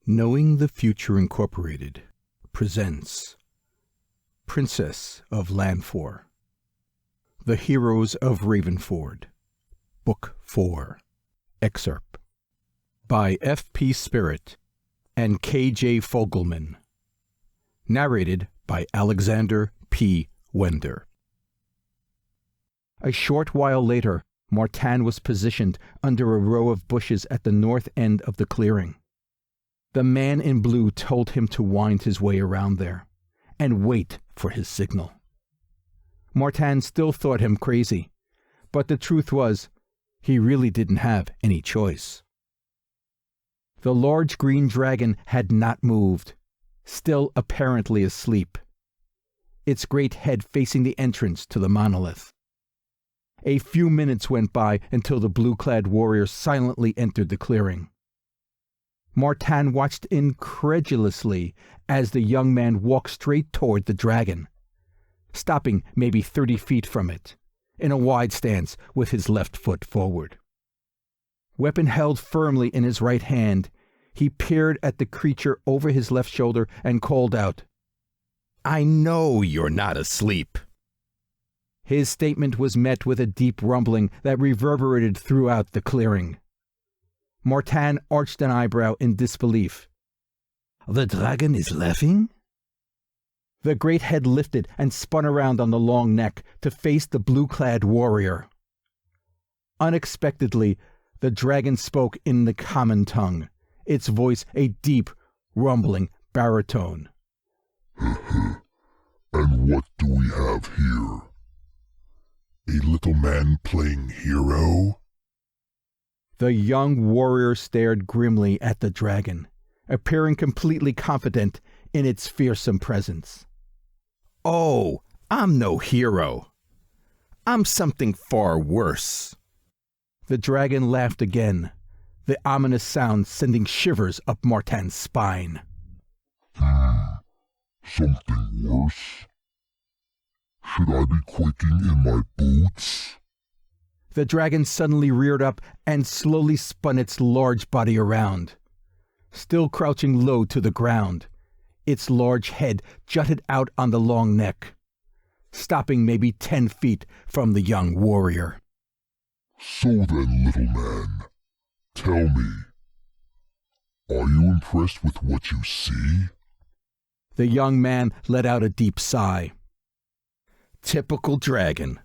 Knowing the Future Incorporated presents Princess of Lanfor, The Heroes of Ravenford, Book 4, Excerpt, by F.P. Spirit and K.J. Fogleman, narrated by Alexander P. Wender. A short while later, Martin was positioned under a row of bushes at the north end of the clearing. The man in blue told him to wind his way around there and wait for his signal. Martin still thought him crazy, but the truth was, he really didn't have any choice. The large green dragon had not moved, still apparently asleep, its great head facing the entrance to the monolith. A few minutes went by until the blue-clad warrior silently entered the clearing. Martin watched incredulously as the young man walked straight toward the dragon, stopping maybe 30 feet from it, in a wide stance with his left foot forward. Weapon held firmly in his right hand, he peered at the creature over his left shoulder and called out, "I know you're not asleep." His statement was met with a deep rumbling that reverberated throughout the clearing. Martin arched an eyebrow in disbelief. "The dragon is laughing?" The great head lifted and spun around on the long neck to face the blue-clad warrior. Unexpectedly, the dragon spoke in the common tongue, its voice a deep, rumbling baritone. "And what do we have here? A little man playing hero?" The young warrior stared grimly at the dragon, appearing completely confident in its fearsome presence. "Oh, I'm no hero. I'm something far worse." The dragon laughed again, the ominous sound sending shivers up Martin's spine. Something worse? Should I be quaking in my boots? The dragon suddenly reared up and slowly spun its large body around. Still crouching low to the ground, its large head jutted out on the long neck, stopping maybe 10 feet from the young warrior. "So then, little man, tell me, are you impressed with what you see?" The young man let out a deep sigh. "Typical dragon.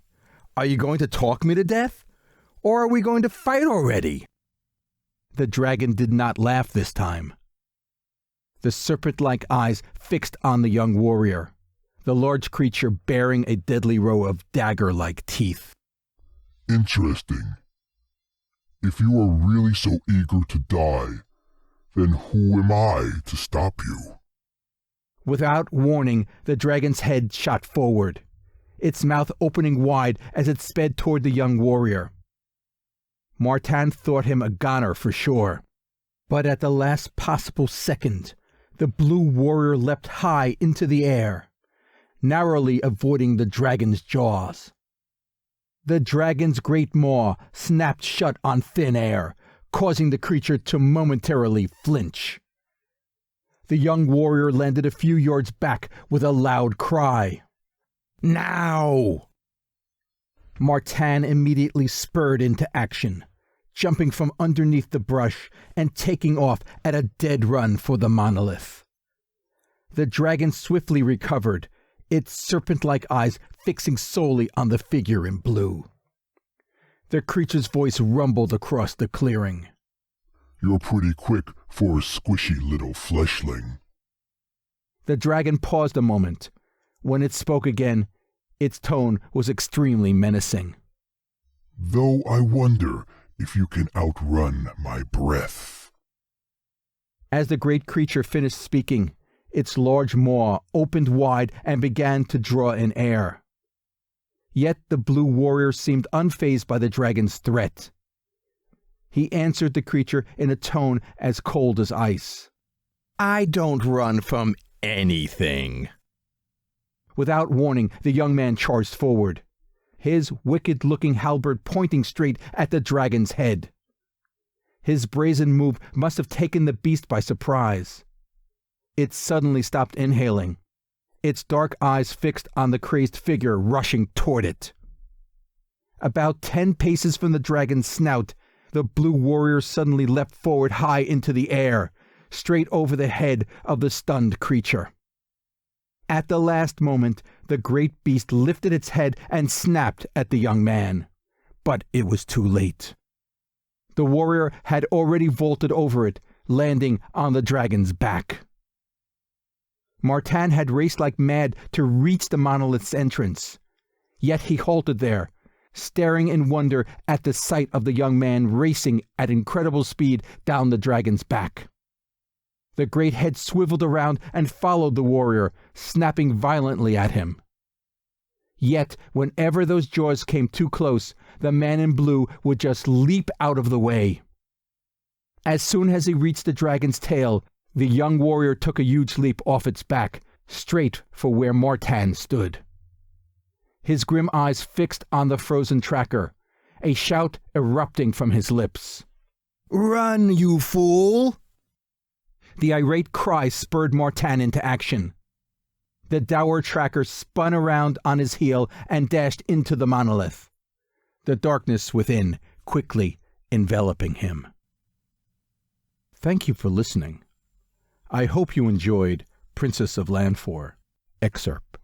Are you going to talk me to death? Or are we going to fight already?" The dragon did not laugh this time. The serpent-like eyes fixed on the young warrior, the large creature bearing a deadly row of dagger-like teeth. "Interesting. If you are really so eager to die, then who am I to stop you?" Without warning, the dragon's head shot forward, its mouth opening wide as it sped toward the young warrior. Martin thought him a goner for sure, but at the last possible second, the blue warrior leapt high into the air, narrowly avoiding the dragon's jaws. The dragon's great maw snapped shut on thin air, causing the creature to momentarily flinch. The young warrior landed a few yards back with a loud cry. "Now!" Martin immediately spurred into action, jumping from underneath the brush and taking off at a dead run for the monolith. The dragon swiftly recovered, its serpent-like eyes fixing solely on the figure in blue. The creature's voice rumbled across the clearing. "You're pretty quick for a squishy little fleshling." The dragon paused a moment. When it spoke again, its tone was extremely menacing. "Though I wonder if you can outrun my breath." As the great creature finished speaking, its large maw opened wide and began to draw in air. Yet the blue warrior seemed unfazed by the dragon's threat. He answered the creature in a tone as cold as ice. "I don't run from anything." Without warning, the young man charged forward, his wicked-looking halberd pointing straight at the dragon's head. His brazen move must have taken the beast by surprise. It suddenly stopped inhaling, its dark eyes fixed on the crazed figure rushing toward it. About 10 paces from the dragon's snout, the blue warrior suddenly leapt forward high into the air, straight over the head of the stunned creature. At the last moment, the great beast lifted its head and snapped at the young man. But it was too late. The warrior had already vaulted over it, landing on the dragon's back. Martin had raced like mad to reach the monolith's entrance. Yet he halted there, staring in wonder at the sight of the young man racing at incredible speed down the dragon's back. The great head swiveled around and followed the warrior, snapping violently at him. Yet, whenever those jaws came too close, the man in blue would just leap out of the way. As soon as he reached the dragon's tail, the young warrior took a huge leap off its back, straight for where Martin stood. His grim eyes fixed on the frozen tracker, a shout erupting from his lips. "Run, you fool!" The irate cry spurred Martin into action. The dour tracker spun around on his heel and dashed into the monolith, the darkness within quickly enveloping him. Thank you for listening. I hope you enjoyed Princess of Lanfor, Excerpt.